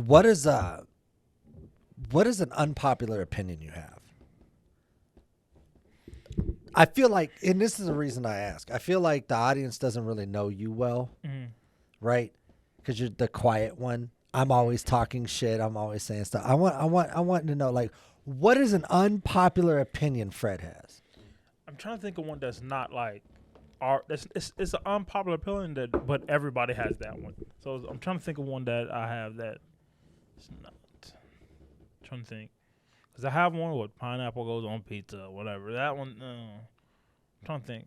What is an unpopular opinion you have? I feel like, and this is the reason I ask. I feel like the audience doesn't really know you well, right? Because you're the quiet one. I'm always talking shit. I'm always saying stuff. I want to know, like, what is an unpopular opinion Fred has? I'm trying to think of one that's not like it's an unpopular opinion but everybody has that one. So I'm trying to think of one that I have that it's not. I'm trying to think. Because I have one with pineapple goes on pizza, whatever. That one, I'm trying to think.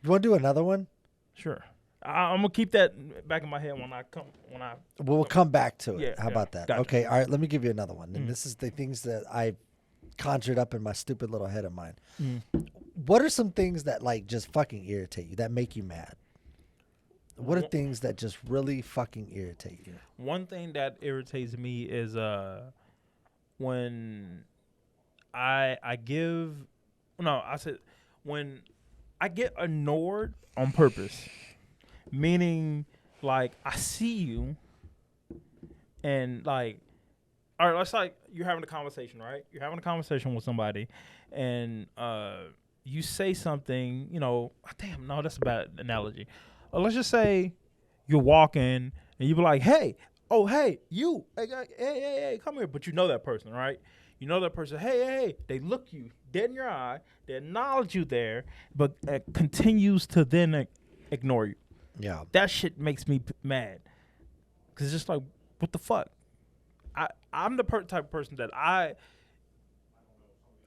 You want to do another one? Sure. I'm gonna keep that back in my head when I. We'll come back to it. Yeah, How about that? Gotcha. Okay. All right. Let me give you another one. And this is the things that I conjured up in my stupid little head of mine. What are some things that like just fucking irritate you, that make you mad? What are things that just really fucking irritate you? One thing that irritates me is when when I get ignored on purpose. Meaning, like, I see you and, like, all right, let's, like, you're having a conversation, right? You're having a conversation with somebody and you say something, damn, no, that's a bad analogy. Let's just say you're walking and you be like, hey, you, hey, come here. But you know that person, right? You know that person, hey. They look you dead in your eye. They acknowledge you there, but continues to then ignore you. Yeah. That shit makes me mad. Because it's just like, what the fuck? I'm the type of person that I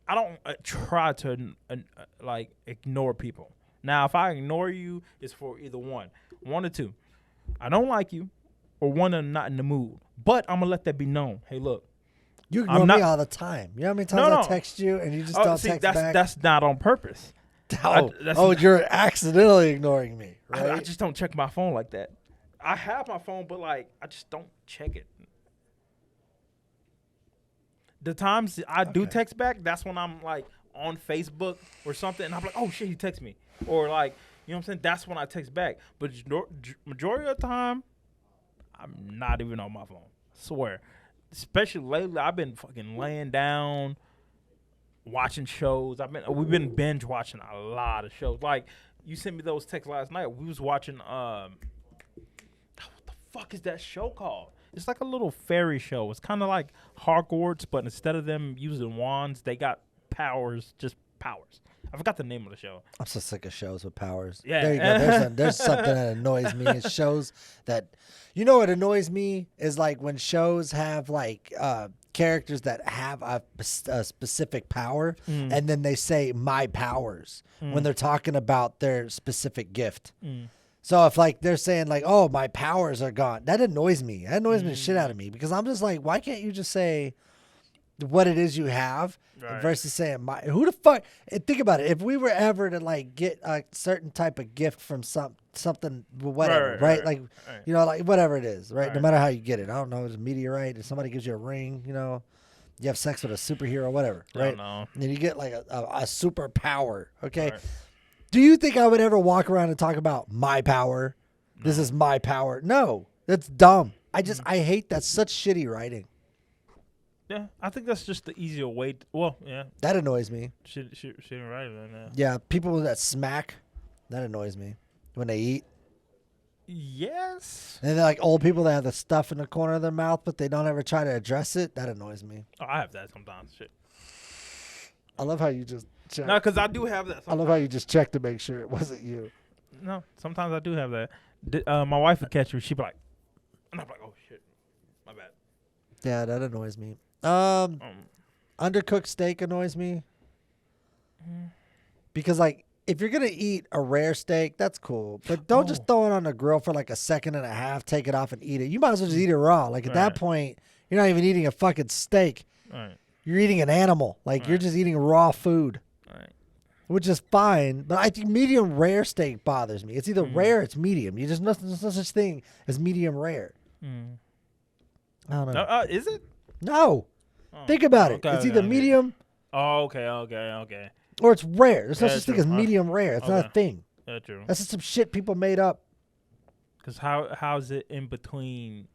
don't try to, like, ignore people. Now, if I ignore you, it's for either one or two. I don't like you, or one, I'm not in the mood. But I'm gonna let that be known. Hey, look, you ignore me all the time. You know how many times I text you and you just don't text back? That's not on purpose. You're accidentally ignoring me, right? I just don't check my phone like that. I have my phone, but like I just don't check it. The times I do text back, that's when I'm like on Facebook or something, and I'm like, oh shit, he texted me. Or like, you know what I'm saying? That's when I text back. But majority of the time, I'm not even on my phone. I swear. Especially lately, I've been fucking laying down, watching shows. We've been binge watching a lot of shows. Like, you sent me those texts last night. We was watching what the fuck is that show called? It's like a little fairy show. It's kind of like Hogwarts, but instead of them using wands, they got powers, just powers. I forgot the name of the show. I'm so sick of shows with powers. Yeah. There you go. There's something that annoys me. It's shows that, what annoys me is like when shows have like characters that have a specific power, and then they say my powers when they're talking about their specific gift. So if like they're saying like, oh, my powers are gone, that annoys me. That annoys me the shit out of me, because I'm just like, why can't you just say what it is you have versus saying who the fuck? And think about it. If we were ever to like get a certain type of gift from something, whatever, right? Like, like whatever it is, right? No matter how you get it. I don't know. It's a meteorite. If somebody gives you a ring, you have sex with a superhero, whatever, right? I don't know. And then you get like a superpower. Okay. Right. Do you think I would ever walk around and talk about my power? No. This is my power. No, that's dumb. I hate that. Such shitty writing. Yeah, I think that's just the easier way. Yeah. That annoys me. She didn't write it right now. Yeah, people that smack, that annoys me when they eat. Yes. And they're like old people that have the stuff in the corner of their mouth, but they don't ever try to address it. That annoys me. Oh, I have that sometimes. Shit. I love how you just check. No, because I do have that sometimes. I love how you just check to make sure it wasn't you. No, sometimes I do have that. My wife would catch me. She'd be like, and I'm like, oh, shit. My bad. Yeah, that annoys me. Undercooked steak annoys me. Because, like, if you're going to eat a rare steak, that's cool. But don't just throw it on the grill for like a second and a half, take it off and eat it. You might as well just eat it raw. Like, at that point, you're not even eating a fucking steak. Right. You're eating an animal. Like, you're just eating raw food. Right. Which is fine. But I think medium rare steak bothers me. It's either rare or it's medium. There's no such thing as medium rare. I don't know. No, is it? No. Think about it. It's either medium. Oh, okay. Or it's rare. There's no such thing as medium rare. It's not a thing. Yeah, true. That's just some shit people made up. Because how's it in between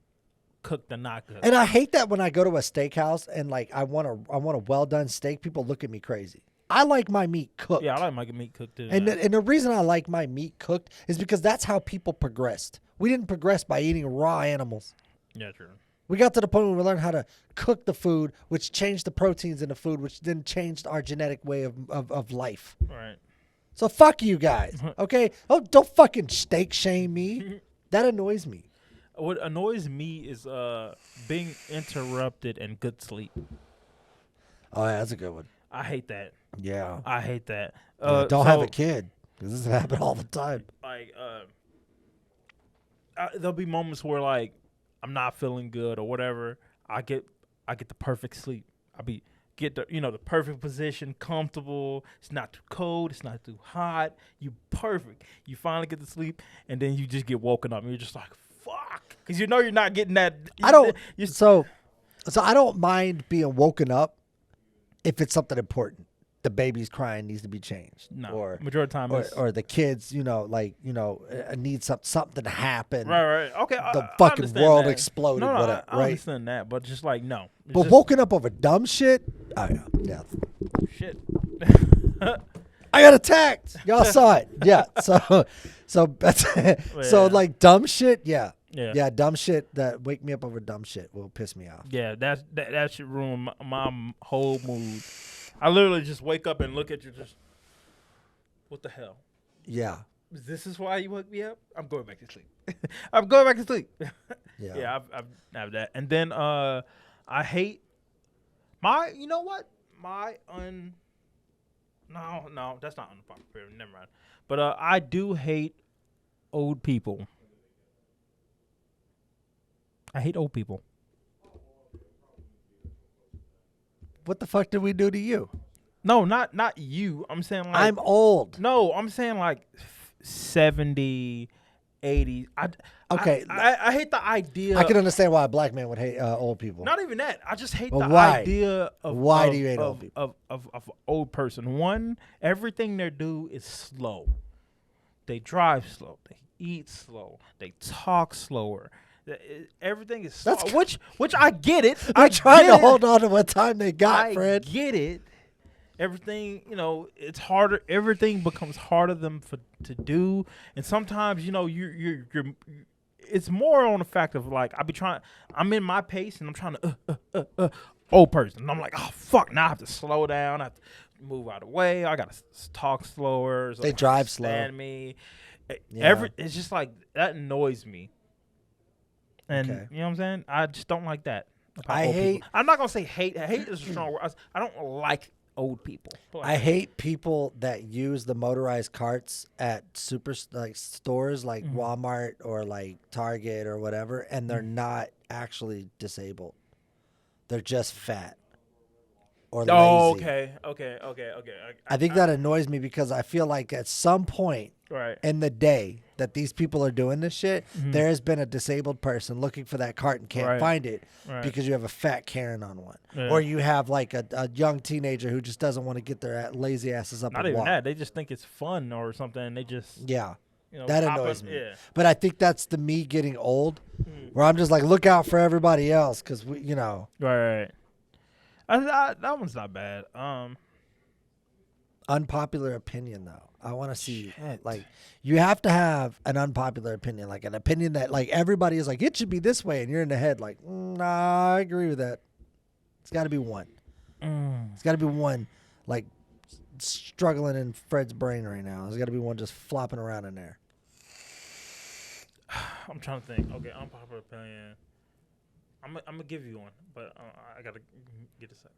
cooked and not cooked? And I hate that when I go to a steakhouse and like I want a well done steak, people look at me crazy. I like my meat cooked. Yeah, I like my meat cooked too. And the reason I like my meat cooked is because that's how people progressed. We didn't progress by eating raw animals. Yeah, true. We got to the point where we learned how to cook the food, which changed the proteins in the food, which then changed our genetic way of life. Right. So fuck you guys, okay? Oh, don't fucking steak shame me. That annoys me. What annoys me is being interrupted and good sleep. Oh, yeah, that's a good one. I hate that. Yeah. I hate that. Don't have a kid, because this happens all the time. Like, there'll be moments where like I'm not feeling good or whatever. I get the perfect sleep. Get the perfect position, comfortable. It's not too cold. It's not too hot. You perfect. You finally get to sleep, and then you just get woken up, and you're just like, fuck, because you know you're not getting that. So I don't mind being woken up if it's something important. The baby's crying, needs to be changed. No, or majority of the time, or the kids, need something to happen. Right. Okay, The I fucking understand world that. exploded. No, whatever, I right? understand that, but just like no. But woken up over dumb shit. Oh yeah. Shit. I got attacked. Y'all saw it. Yeah. So that's so like dumb shit. Yeah. Yeah. Dumb shit that wake me up over dumb shit will piss me off. Yeah, that should ruin my whole mood. I literally just wake up and look at you, just what the hell? Yeah. This is why you woke me up? I'm going back to sleep. I'm going back to sleep. Yeah. Yeah, I have that. And then I hate you know what? No, that's not unpopular. Never mind. But I do hate old people. I hate old people. What the fuck did we do to you? No, not you. I'm saying like I'm old. No, I'm saying like 70, 80. Okay. I hate the idea. I can understand why a black man would hate old people. Not even that. I just hate But the why? idea of Why do you hate old people? Of an old person. One, everything they do is slow. They drive slow. They eat slow. They talk slower. Everything is slow. Which I get it. I'm trying to hold on to what time they got, Fred. I get it. Everything, it's harder. Everything becomes harder to do, and sometimes, you're. It's more on the fact of like I'm in my pace and I'm trying to old person. And I'm like, oh fuck, now I have to slow down. I have to move out of the way. I gotta talk slower. So they drive slow. Understand me. Yeah. It's just like that annoys me. And you know what I'm saying? I just don't like that. I hate. People. I'm not gonna say hate. Hate is a strong word. I don't like old people. I hate people that use the motorized carts at stores like Walmart or like Target or whatever, and they're not actually disabled. They're just fat or lazy. Oh, okay. I think that annoys me because I feel like at some point in the day that these people are doing this shit, there has been a disabled person looking for that cart and can't find it because you have a fat Karen on one. Yeah. Or you have like a young teenager who just doesn't want to get their lazy asses up and walk. Not even that. They just think it's fun or something. They just... Yeah. That annoys me. Yeah. But I think that's the me getting old where I'm just like, look out for everybody else because we, Right. That one's not bad. Unpopular opinion though. I want to see like you have to have an unpopular opinion, like an opinion that like everybody is like it should be this way, and you're in the head like, nah, I agree with that. It's got to be one. It's got to be one like struggling in Fred's brain right now. There's got to be one just flopping around in there. I'm trying to think. Okay, unpopular opinion. I'm gonna give you one, but I gotta get a second.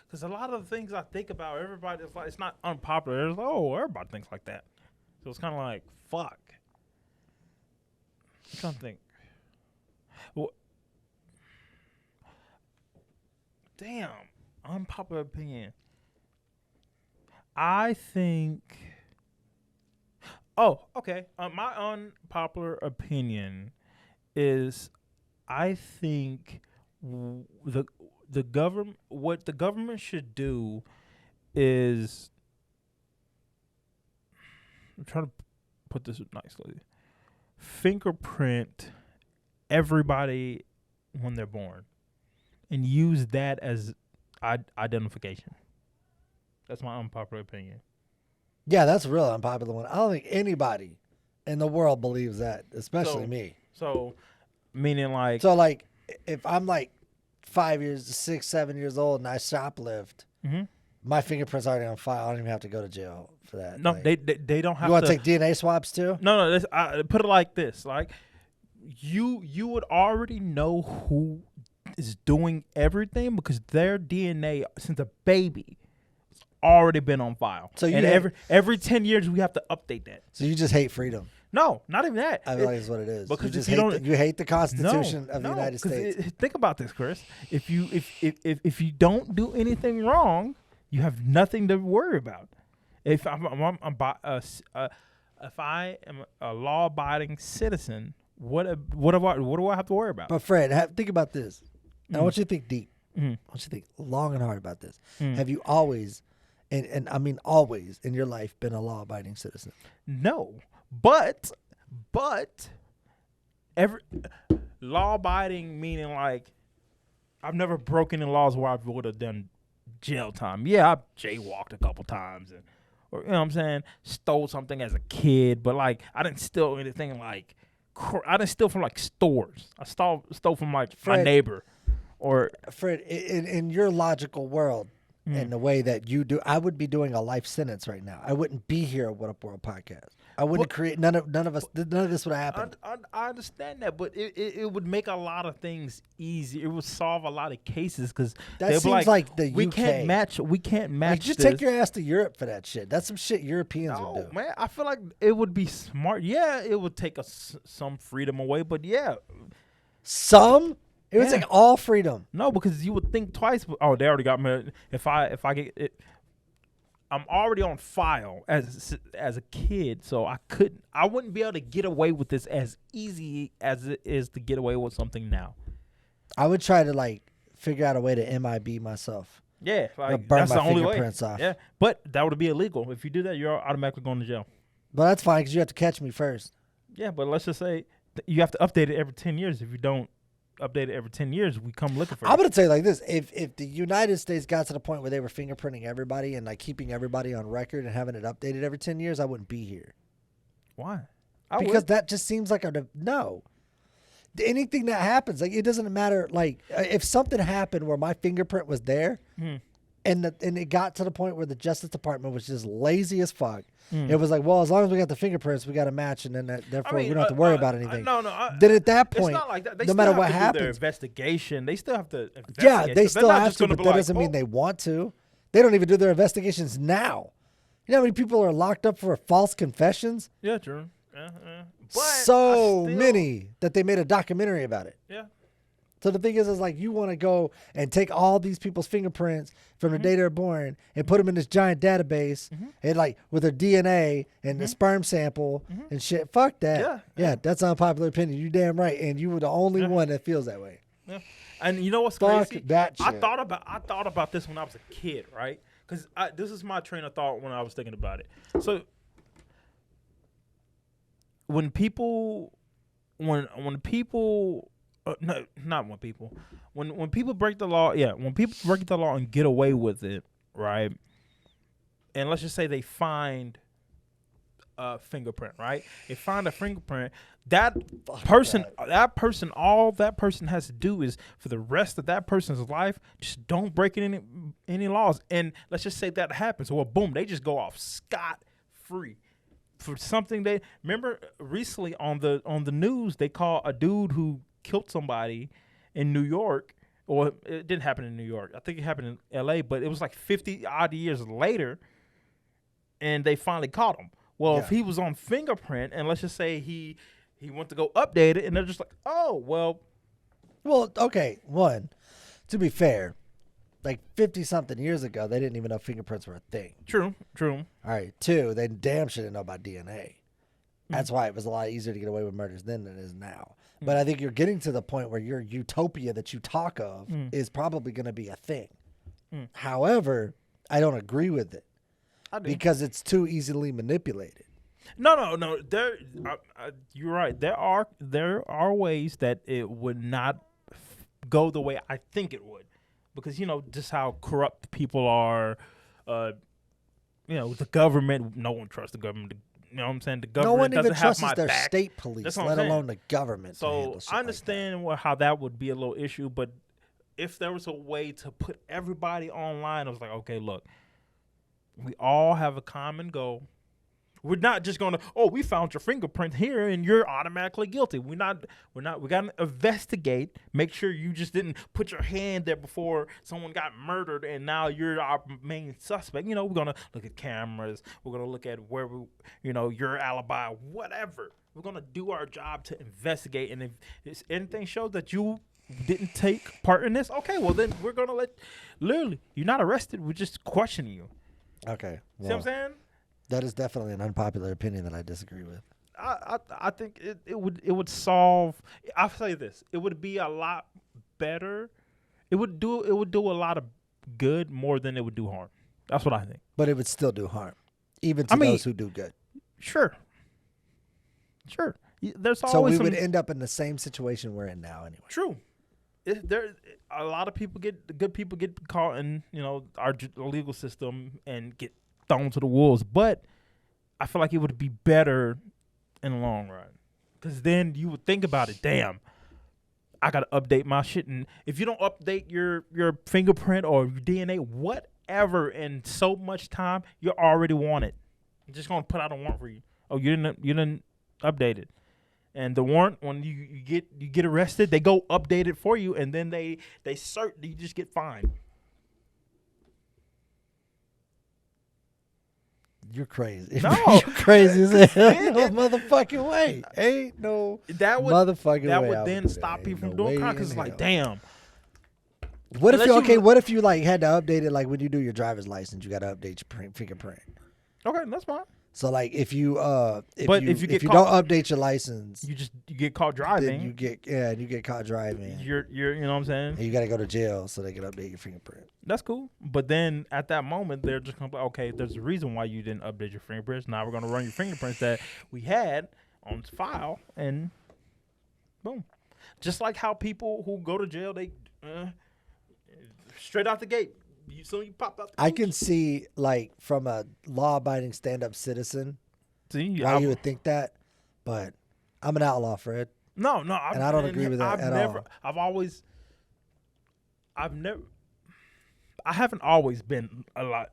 Because a lot of the things I think about, everybody is like, it's not unpopular. It's like, oh, everybody thinks like that. So it's kind of like, fuck. I'm trying to think. Well, damn, unpopular opinion. I think. Oh, okay. My unpopular opinion is, I think the government, what the government should do is I'm trying to put this nicely. Fingerprint everybody when they're born, and use that as identification. That's my unpopular opinion. Yeah, that's a real unpopular one. I don't think anybody in the world believes that, especially me. So, meaning like, So like, if I'm like 5 years, 6, 7 years old, and I shoplift, my fingerprint's already on file. I don't even have to go to jail for that. no, like, they don't have you want to to take DNA swabs too? No, this, I put it like this: like you would already know who is doing everything because their DNA since a baby has already been on file. So you and every 10 years we have to update that. So you just hate freedom. No, not even that. I feel like that's what it is. Because you just if you hate don't, you hate the Constitution of the United States. Think about this, Chris. If you don't do anything wrong, you have nothing to worry about. If if I am a law-abiding citizen, what do I have to worry about? But Fred, think about this. Now I want you to think deep. I want you to think long and hard about this. Have you always, and I mean always in your life, been a law-abiding citizen? No, but every law-abiding meaning like I've never broken any laws where I would have done jail time. Yeah, I jaywalked a couple times and. Or, you know what I'm saying, stole something as a kid, but like I didn't steal anything like I didn't steal from like stores. I stole from like my neighbor. Or Fred, in your logical world, in the way that you do, I would be doing a life sentence right now. I wouldn't be here at Whattup World Podcast. I wouldn't create none of this would have happened. I understand that, but it would make a lot of things easy. It would solve a lot of cases because that seems like the we UK. can't match. Like, just take your ass to Europe for that shit. That's some shit Europeans would do. Man, I feel like it would be smart. Yeah, it would take us some freedom away, but yeah, some. It was like all freedom. No, because you would think twice. Oh, they already got me. If I get it, I'm already on file as a kid, so I wouldn't be able to get away with this as easy as it is to get away with something now. I would try to like figure out a way to MIB myself. Yeah, like burn that's my the only way. fingerprints off. Yeah, but that would be illegal. If you do that, you're automatically going to jail. But that's fine because you have to catch me first. Yeah, but let's just say you have to update it every 10 years. If you don't update it every 10 years, we come looking for it. I'm going to tell you like this. If the United States got to the point where they were fingerprinting everybody and like keeping everybody on record and having it updated every 10 years, I wouldn't be here. Why? Because that just seems like no. Anything that happens, like it doesn't matter. Like if something happened where my fingerprint was there and it got to the point where the Justice Department was just lazy as fuck. It was like, well, as long as we got the fingerprints, we got a match, and then therefore we don't have to worry about anything. Then at that point, it's not like that. They no matter what their happens, investigation. They still have to. Yeah, they so still have to, but that like, doesn't mean they want to. They don't even do their investigations now. You know how many people are locked up for false confessions? Yeah, true. But so many that they made a documentary about it. Yeah. So the thing is like you want to go and take all these people's fingerprints from the day they're born and put them in this giant database and like with their DNA and the sperm sample and shit. Fuck that. Yeah, that's an unpopular opinion. You damn right, and you were the only one that feels that way. Yeah. And you know what's Fuck crazy? that shit. I thought about this when I was a kid, right? Because this is my train of thought when I was thinking about it. So when people break the law, when people break the law and get away with it, right? And let's just say they find a fingerprint, right? They find a fingerprint. That person, all that person has to do is for the rest of that person's life, just don't break any laws. And let's just say that happens. Well, boom, they just go off scot-free. For something they remember recently on the news, they call a dude who killed somebody in New York, or it didn't happen in New York. I think it happened in L.A., but it was like 50 odd years later, and they finally caught him. Well, if he was on fingerprint, and let's just say he went to go update it, and they're just like, oh, well, okay. One, to be fair, like 50-something years ago, they didn't even know fingerprints were a thing. True. All right. Two, they damn sure didn't know about DNA. That's why it was a lot easier to get away with murders then than it is now. But I think you're getting to the point where your utopia that you talk of is probably going to be a thing. However, I don't agree with it because it's too easily manipulated. No. You're right. There are ways that it would not go the way I think it would, because just how corrupt people are. The government. No one trusts the government. You know what I'm saying? The No one government even doesn't have trusts my their back. state police, That's what let I'm saying. alone the government. To So handle shit I understand how that would be a little issue, but if there was a way to put everybody online, I was like, okay, look, we all have a common goal. We're not just gonna, we found your fingerprint here and you're automatically guilty. We gotta investigate, make sure you just didn't put your hand there before someone got murdered and now you're our main suspect. We're gonna look at cameras, we're gonna look at where your alibi, whatever. We're gonna do our job to investigate, and if anything shows that you didn't take part in this, okay, well then we're gonna literally, you're not arrested, we're just questioning you. Okay. See what I'm saying? That is definitely an unpopular opinion that I disagree with. I think it would solve. I'll say this: it would be a lot better. It would do a lot of good more than it would do harm. That's what I think. But it would still do harm, even to those who do good. Sure. There's always so we would end up in the same situation we're in now, anyway. True. A lot of good people get caught in our legal system and get thrown to the wolves, but I feel like it would be better in the long run, because then you would think about it. Damn, I gotta update my shit, and if you don't update your fingerprint or your DNA, whatever, in so much time, you're already wanted. I'm just gonna put out a warrant for you. Oh, you didn't update it, and the warrant, when you get arrested, they go update it for you, and then they search. You just get fined. You're crazy. No. You're crazy as hell. No motherfucking way. Ain't no motherfucking way. That would then stop people from doing crime, because it's like, damn. What if you like had to update it, like when you do your driver's license, you got to update your fingerprint. Okay, that's fine. So like if you don't update your license, you get caught driving. Then you get caught driving. You're you know what I'm saying? And you got to go to jail so they can update your fingerprint. That's cool. But then at that moment, they're just going to be, okay, there's a reason why you didn't update your fingerprints. Now we're going to run your fingerprints that we had on file, and boom. Just like how people who go to jail, they straight out the gate. You pop out. I can see, like, from a law-abiding stand-up citizen, why you would think that, but I'm an outlaw, Fred. No, and I don't agree with that at all. I haven't always been a lot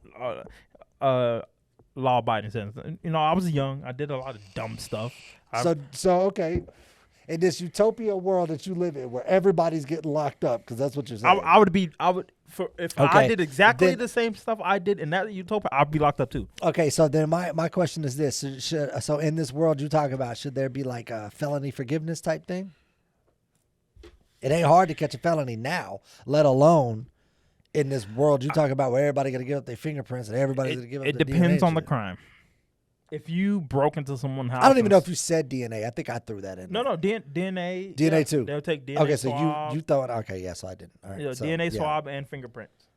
law-abiding citizen. I was young. I did a lot of dumb stuff. So okay. In this utopia world that you live in, where everybody's getting locked up, because that's what you're saying. I did exactly the same stuff I did in that utopia, I'd be locked up too. Okay, so then my question is this: so in this world you talk about, should there be like a felony forgiveness type thing? It ain't hard to catch a felony now, let alone in this world you talk about where everybody got to give up their fingerprints and everybody's going to give up. It their depends DNA on the shit. crime. If you broke into someone's house, I don't even know if you said DNA. I think I threw that in. No, DNA. DNA too. They'll take DNA. Okay, swab, so you thought okay, yeah, so I didn't. All right, DNA swab and fingerprints.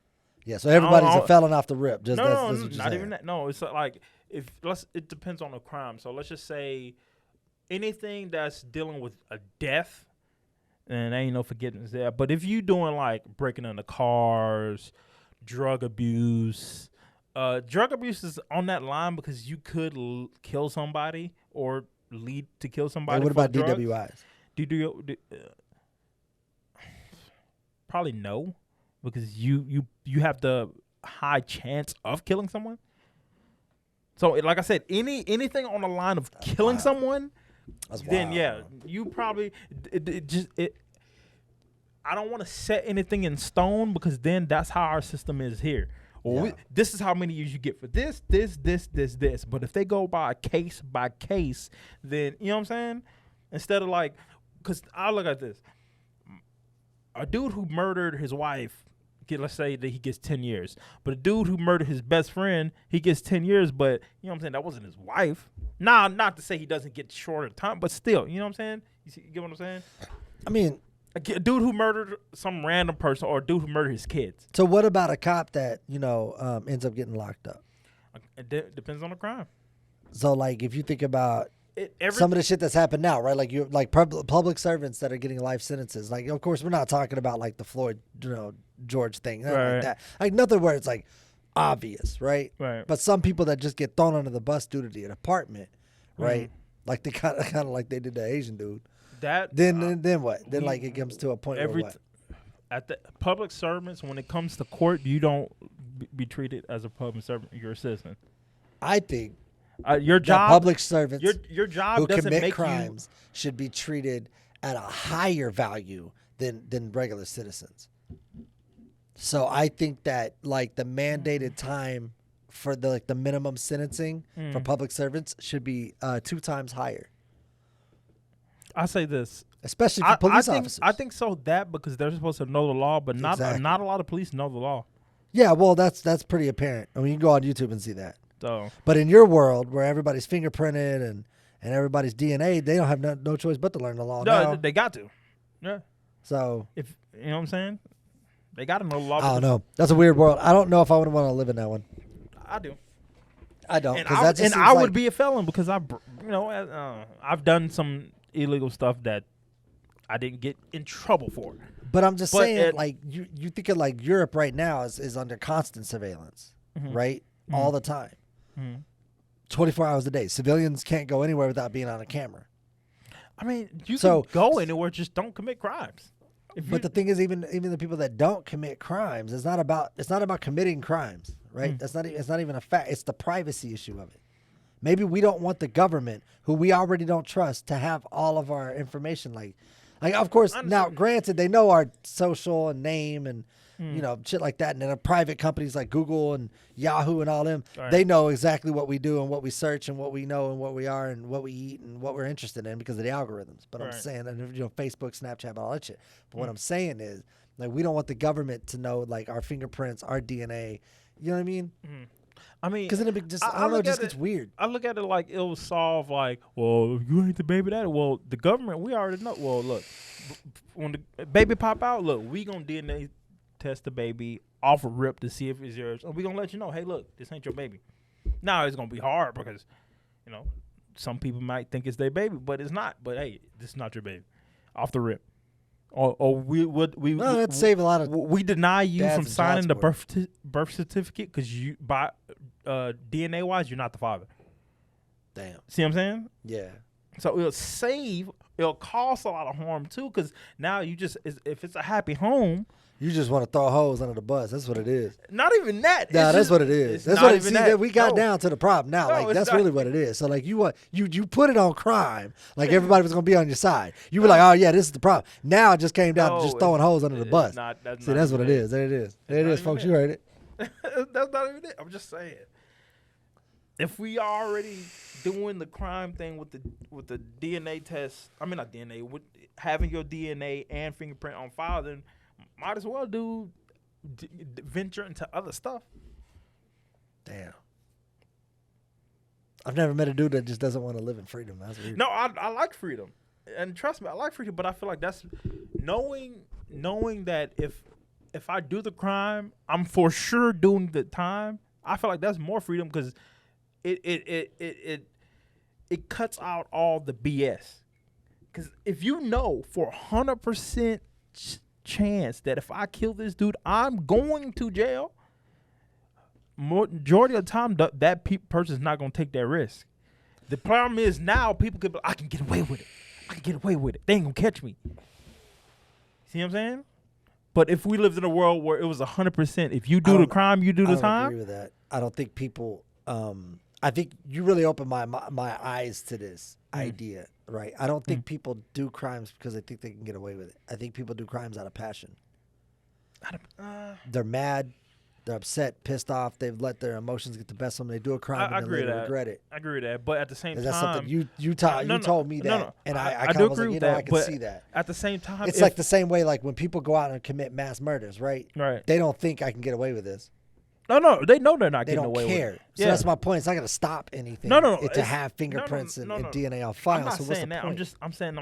Yeah, so everybody's a felon off the rip. Just no, that's what you're not saying. even that. No, it's like it depends on the crime. So let's just say anything that's dealing with a death, and there ain't no forgiveness there. But if you doing like breaking into cars, drug abuse. Drug abuse is on that line because you could kill somebody or lead to kill somebody. Hey, what about drugs. DWIs? Probably no, because you have the high chance of killing someone. So, like I said, anything on the line of killing someone, then yeah, you probably I don't want to set anything in stone, because then that's how our system is here. Well, this is how many years you get for this. But if they go by case, then, you know what I'm saying? Instead of like, because I look at this. A dude who murdered his wife, let's say that he gets 10 years. But a dude who murdered his best friend, he gets 10 years. But, you know what I'm saying? That wasn't his wife. Nah, not to say he doesn't get shorter time, but still, you know what I'm saying? You get what I'm saying? I mean, a dude who murdered some random person, or a dude who murdered his kids. So what about a cop that ends up getting locked up? It depends on the crime. So like if you think about Every, some of the shit that's happened now, right? Like you like public servants that are getting life sentences. Like of course we're not talking about like the Floyd, George thing, nothing Right. like that. Like nothing where it's like obvious, right? Right. But some people that just get thrown under the bus due to the department, right? Like they kind of like they did the Asian dude. That Then what? Then like it comes to a point where what? At the public servants, when it comes to court, you don't be treated as a public servant. You're a citizen. I think your job, public servants, your job who doesn't commit make crimes should be treated at a higher value than regular citizens. So I think that like the mandated time for the minimum sentencing for public servants should be 2 times higher. I say this, especially for police officers. I think so because they're supposed to know the law, but not a lot of police know the law. Yeah, well, that's pretty apparent. I mean, you can go on YouTube and see that. So, but in your world, where everybody's fingerprinted and everybody's DNA, they don't have no choice but to learn the law. No, they got to. Yeah. So if you know what I'm saying, they got to know the law. I don't know. That's a weird world. I don't know if I would want to live in that one. I do. I don't. And I would be a felon because I've done some illegal stuff that I didn't get in trouble for. But I'm just saying, like you think of like Europe right now is under constant surveillance, right? All the time. 24 hours a day. Civilians can't go anywhere without being on a camera. I mean, you can go anywhere, just don't commit crimes. But the thing is, even the people that don't commit crimes, it's not about committing crimes, right? It's not even a fact. It's the privacy issue of it. Maybe we don't want the government, who we already don't trust, to have all of our information. Like of course, now granted, they know our social and name and shit like that. And then private companies like Google and Yahoo and all them, they know exactly what we do and what we search and what we know and what we are and what we eat and what we're interested in because of the algorithms. But I'm saying, and Facebook, Snapchat, all that shit. But what I'm saying is, like, we don't want the government to know like our fingerprints, our DNA. You know what I mean? I mean, because then it just I don't know, it just gets weird. I look at it like it will solve like, well, you ain't the baby daddy. Well, the government, we already know. Well, look, when the baby pop out, look, we gonna DNA test the baby off a rip to see if it's yours, and we gonna let you know, hey, look, this ain't your baby. Now it's gonna be hard because, some people might think it's their baby, but it's not. But hey, this is not your baby, off the rip. Or that'd save a lot of. We deny you from signing the birth certificate because you by DNA wise you're not the father. Damn. See what I'm saying? Yeah. So it'll cause a lot of harm too because now if it's a happy home. You just want to throw hoes under the bus. That's what it is. Not even that. Nah, that's what it is. That's what it is. See, we got down to the problem now. No, like that's really what it is. So like you put it on crime. Like everybody was gonna be on your side. You were like, oh yeah, this is the problem. Now it just came down to just throwing hoes under the bus. See, that's what it is. There it is. There it is, folks. You heard it. That's not even it. I'm just saying. If we already doing the crime thing with the DNA test, I mean not DNA, with having your DNA and fingerprint on file, then might as well venture into other stuff. Damn. I've never met a dude that just doesn't want to live in freedom. That's weird. No, I like freedom. And trust me, I like freedom, but I feel like that's knowing that if I do the crime, I'm for sure doing the time. I feel like that's more freedom because it cuts out all the BS. Because if you know for 100% chance that if I kill this dude, I'm going to jail, majority of the time that person's not going to take that risk. The problem is now people could be, I can get away with it. They ain't going to catch me. See what I'm saying? But if we lived in a world where it was 100%, if you do the crime, you do the time. I agree with that. I don't think people. I think you really opened my eyes to this idea, right? I don't think people do crimes because they think they can get away with it. I think people do crimes out of passion. They're mad, they're upset, pissed off. They've let their emotions get the best of them. They do a crime and then later regret it. I agree with that, but at the same time, is that something you told me that, and I do was agree like, with that. I can see that. At the same time, it's like the same way like when people go out and commit mass murders, right? Right. They don't think I can get away with this. No, they know they're not getting away with it. They don't care. So that's my point. It's not going to stop anything. No. To have fingerprints and DNA on file. I'm not so saying what's that. the point? I'm saying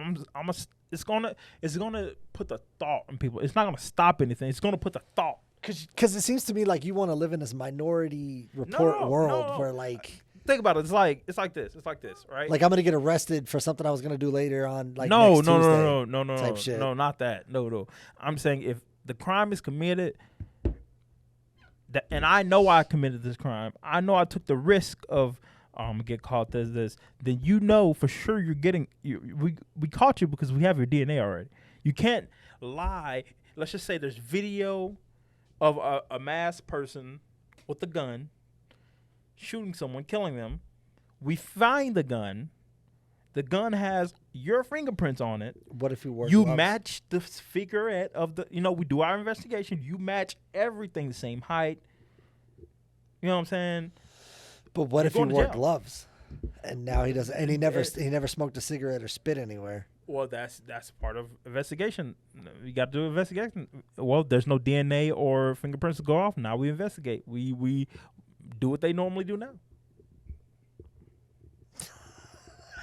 it's gonna put the thought in people. It's not gonna stop anything. It's gonna put the thought. Because it seems to me like you want to live in this minority report world where like think about it. It's like this. It's like this, right? Like I'm gonna get arrested for something I was gonna do later on. Like no, next no, Tuesday no, no, no, type no, shit. no, not that. No. I'm saying if the crime is committed, and I know I committed this crime, I know I took the risk of get caught this, then you know for sure you're getting we caught you because we have your DNA already. You can't lie. Let's just say there's video of a masked person with a gun shooting someone, killing them. We find the gun. The gun has your fingerprints on it. What if you wore You gloves? match the figurette of the. We do our investigation. You match everything the same height. You know what I'm saying? But what You're if he going to wore jail. gloves? And now he doesn't. And he never smoked a cigarette or spit anywhere. Well, that's part of investigation. You got to do investigation. Well, there's no DNA or fingerprints to go off. Now we investigate. We do what they normally do now.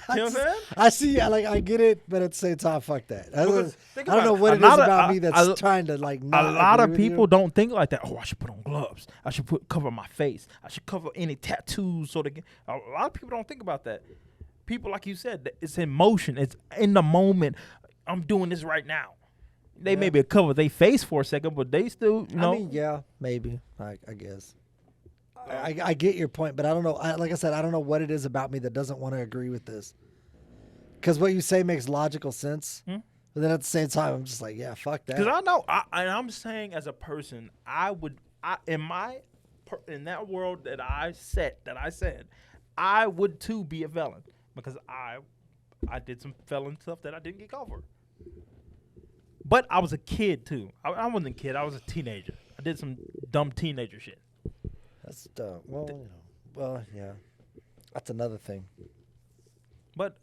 You know what I'm saying? I see. I get it, but at the same time, fuck that. I Because don't think know about what it. it is about me that's trying to like. A Not lot agree of with people you. don't think like that. Oh, I should put on gloves. I should cover my face. I should cover any tattoos. So a lot of people don't think about that. People, like you said, it's in motion. It's in the moment. I'm doing this right now. They maybe cover their face for a second, but they still, I mean, yeah, maybe. I guess. I get your point, but I don't know. Like I said, I don't know what it is about me that doesn't want to agree with this. Because what you say makes logical sense, but then at the same time, I'm just like, yeah, fuck that. Because I know, I'm saying as a person, in that world that I said, I would too be a felon because I did some felon stuff that I didn't get caught for. But I was a kid too. I wasn't a kid. I was a teenager. I did some dumb teenager shit. That's dumb. Well, yeah, that's another thing. But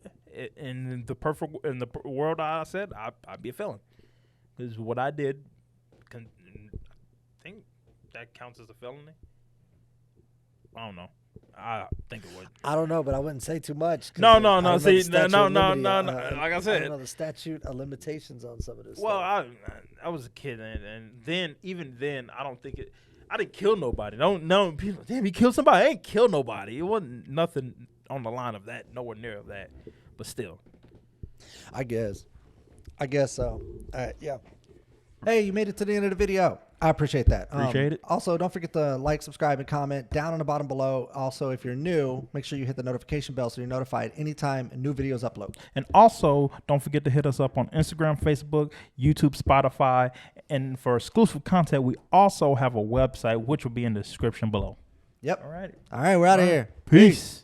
in the world I said, I'd be a felon because what I did, I think that counts as a felony. I don't know. I think it would. I don't know, but I wouldn't say too much. No. I don't know See, the statute no. of limity, Like I said, I don't know the statute of limitations on some of this. Well, stuff. I was a kid, and then even then, I don't think it. I didn't kill nobody. Don't know people. Damn, he killed somebody. I ain't killed nobody. It wasn't nothing on the line of that. Nowhere near of that. But still, I guess so. Yeah. Hey, you made it to the end of the video. I appreciate that. Appreciate it. Also, don't forget to like, subscribe, and comment down on the bottom below. Also, if you're new, make sure you hit the notification bell so you're notified anytime new videos upload. And also, don't forget to hit us up on Instagram, Facebook, YouTube, Spotify. And for exclusive content, we also have a website, which will be in the description below. Yep. All right. All right, we're out of here. Peace.